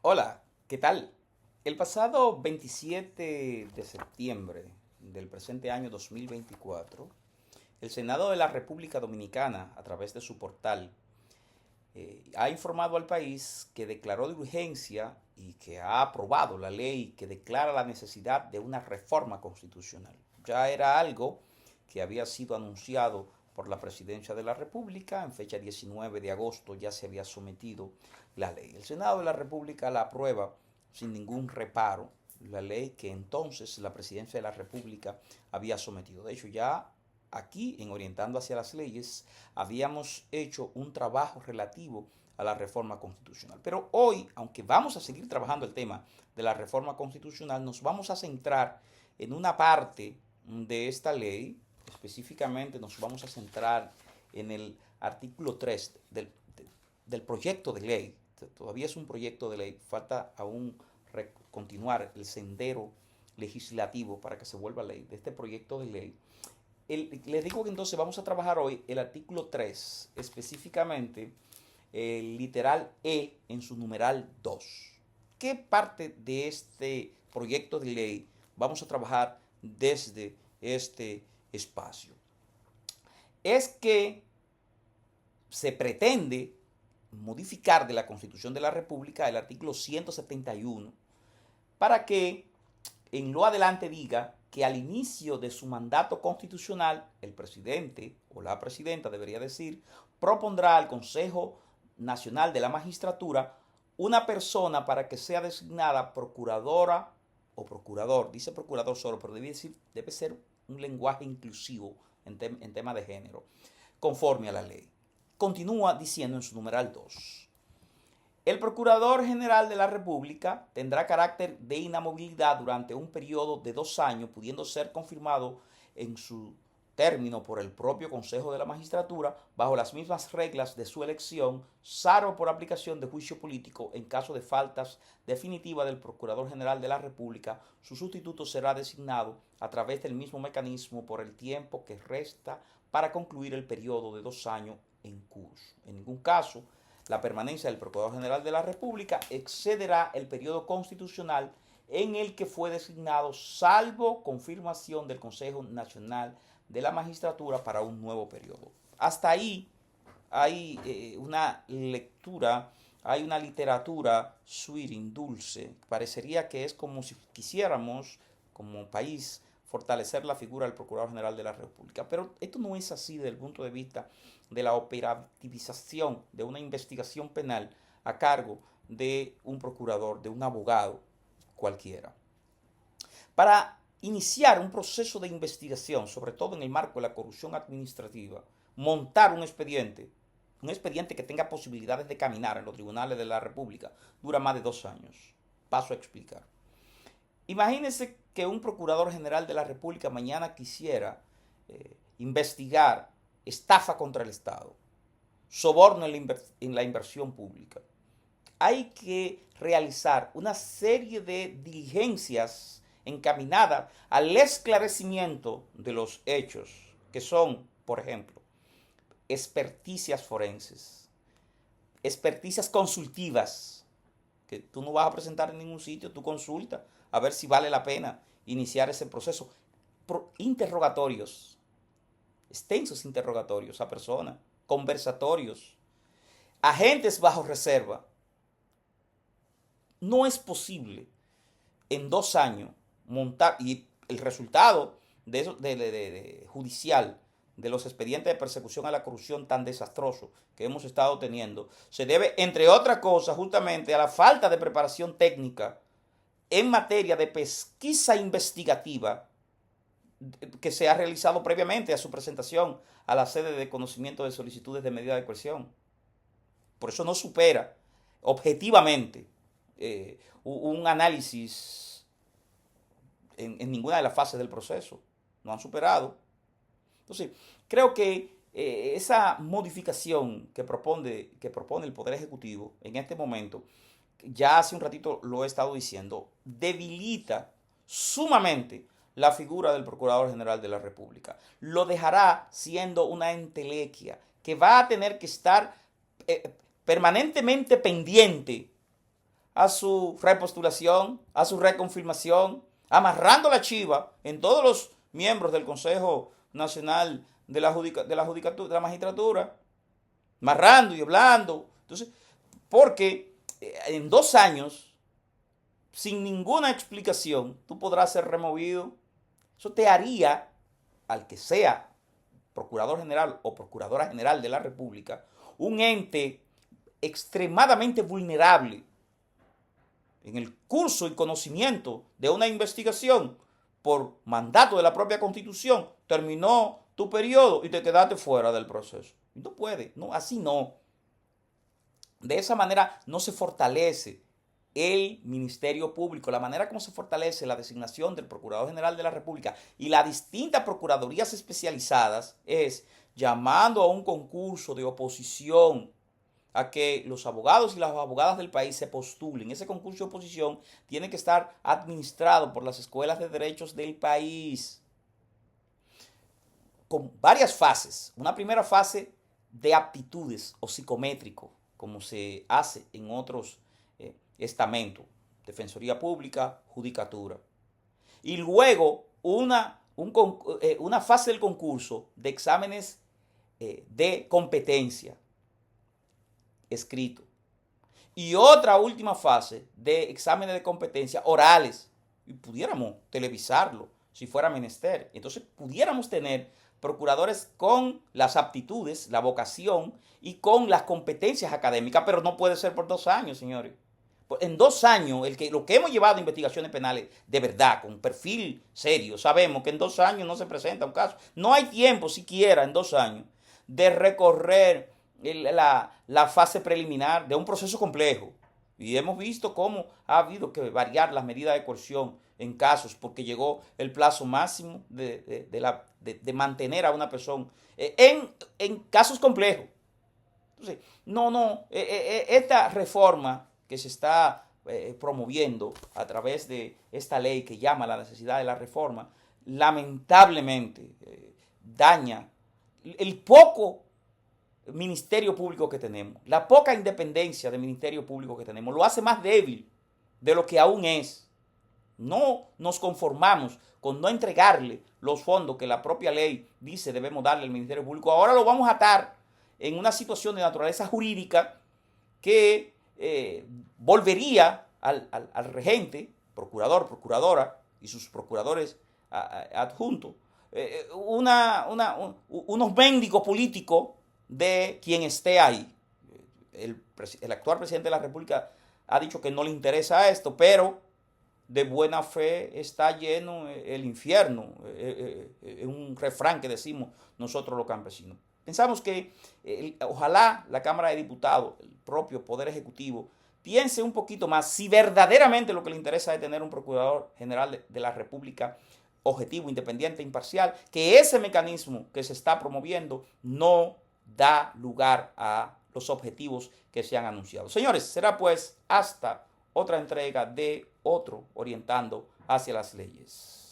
Hola, ¿qué tal? El pasado 27 de septiembre del presente año 2024, el Senado de la República Dominicana, a través de su portal, ha informado al país que declaró de urgencia y que ha aprobado la ley que declara la necesidad de una reforma constitucional. Ya era algo que había sido anunciado por la Presidencia de la República. En fecha 19 de agosto ya se había sometido la ley. El Senado de la República la aprueba sin ningún reparo, la ley que entonces la Presidencia de la República había sometido. De hecho, ya aquí, en Orientando hacia las Leyes, habíamos hecho un trabajo relativo a la reforma constitucional. Pero hoy, aunque vamos a seguir trabajando el tema de la reforma constitucional, nos vamos a centrar en una parte de esta ley. Específicamente nos vamos a centrar en el artículo 3 del proyecto de ley. Todavía es un proyecto de ley, falta aún continuar el sendero legislativo para que se vuelva ley de este proyecto de ley. Les digo que entonces vamos a trabajar hoy el artículo 3, específicamente el literal E en su numeral 2. ¿Qué parte de este proyecto de ley vamos a trabajar desde este espacio? Es que se pretende modificar de la Constitución de la República el artículo 171 para que en lo adelante diga que al inicio de su mandato constitucional, el presidente o la presidenta, debería decir, propondrá al Consejo Nacional de la Magistratura una persona para que sea designada procuradora o procurador. Dice procurador solo, pero debe ser un lenguaje inclusivo en tema de género, conforme a la ley. Continúa diciendo en su numeral 2. El Procurador General de la República tendrá carácter de inamovilidad durante un periodo de 2 años, pudiendo ser confirmado en su término por el propio Consejo de la Magistratura bajo las mismas reglas de su elección, salvo por aplicación de juicio político en caso de faltas definitivas del Procurador General de la República. Su sustituto será designado a través del mismo mecanismo por el tiempo que resta para concluir el periodo de 2 años en curso. En ningún caso la permanencia del Procurador General de la República excederá el periodo constitucional en el que fue designado, salvo confirmación del Consejo Nacional de la Magistratura para un nuevo periodo. Hasta ahí hay una lectura, hay una literatura sweeting, dulce. Parecería que es como si quisiéramos, como país, fortalecer la figura del Procurador General de la República. Pero esto no es así desde el punto de vista de la operativización de una investigación penal a cargo de un procurador, de un abogado cualquiera. Para iniciar un proceso de investigación, sobre todo en el marco de la corrupción administrativa, montar un expediente que tenga posibilidades de caminar en los tribunales de la República, dura más de 2 años. Paso a explicar. Imagínense que un procurador general de la República mañana quisiera investigar estafa contra el Estado, soborno en la inversión pública. Hay que realizar una serie de diligencias encaminadas al esclarecimiento de los hechos, que son, por ejemplo, experticias forenses, experticias consultivas, que tú no vas a presentar en ningún sitio, tú consulta a ver si vale la pena iniciar ese proceso. Interrogatorios, extensos interrogatorios a personas, conversatorios, agentes bajo reserva. No es posible en 2 años montar, y el resultado de eso, de judicial de los expedientes de persecución a la corrupción tan desastroso que hemos estado teniendo, se debe, entre otras cosas, justamente a la falta de preparación técnica en materia de pesquisa investigativa que se ha realizado previamente a su presentación a la sede de conocimiento de solicitudes de medida de coerción. Por eso no supera objetivamente un análisis en ninguna de las fases del proceso. No han superado. Entonces, creo que esa modificación que propone el Poder Ejecutivo en este momento, ya hace un ratito lo he estado diciendo, debilita sumamente la figura del Procurador General de la República. Lo dejará siendo una entelequia que va a tener que estar permanentemente pendiente a su repostulación, a su reconfirmación, amarrando la chiva en todos los miembros del Consejo Nacional de la Magistratura, amarrando y hablando. Entonces, porque en 2 años, sin ninguna explicación, tú podrás ser removido. Eso te haría, al que sea Procurador General o Procuradora General de la República, un ente extremadamente vulnerable en el curso y conocimiento de una investigación por mandato de la propia Constitución. Terminó tu periodo y te quedaste fuera del proceso. No puede, no, así no. De esa manera no se fortalece el Ministerio Público, la manera como se fortalece la designación del Procurador General de la República y las distintas procuradurías especializadas es llamando a un concurso de oposición a que los abogados y las abogadas del país se postulen. Ese concurso de oposición tiene que estar administrado por las escuelas de derechos del país con varias fases. Una primera fase de aptitudes o psicométrico, como se hace en otros estamentos, Defensoría Pública, Judicatura. Y luego una fase del concurso de exámenes de competencia escrito. Y otra última fase de exámenes de competencia orales. Y pudiéramos televisarlo si fuera menester. Entonces pudiéramos tener procuradores con las aptitudes, la vocación y con las competencias académicas, pero no puede ser por 2 años, señores. En 2 años, lo que hemos llevado a investigaciones penales de verdad, con perfil serio, sabemos que en 2 años no se presenta un caso. No hay tiempo siquiera en 2 años de recorrer la fase preliminar de un proceso complejo. Y hemos visto cómo ha habido que variar las medidas de coerción en casos porque llegó el plazo máximo de mantener a una persona en casos complejos. Entonces, esta reforma que se está promoviendo a través de esta ley que llama la necesidad de la reforma, lamentablemente daña el poco ministerio público que tenemos, la poca independencia del ministerio público que tenemos, lo hace más débil de lo que aún es. No nos conformamos con no entregarle los fondos que la propia ley dice debemos darle al Ministerio Público. Ahora lo vamos a atar en una situación de naturaleza jurídica que volvería al regente, procurador, procuradora y sus procuradores adjuntos, unos mendigos políticos de quien esté ahí. El actual presidente de la República ha dicho que no le interesa esto, pero de buena fe está lleno el infierno. Es un refrán que decimos nosotros los campesinos. Pensamos que ojalá la Cámara de Diputados, el propio Poder Ejecutivo, piense un poquito más si verdaderamente lo que le interesa es tener un Procurador General de la República objetivo, independiente, imparcial, que ese mecanismo que se está promoviendo no da lugar a los objetivos que se han anunciado. Señores, será pues hasta otra entrega de otro Orientando hacia las Leyes.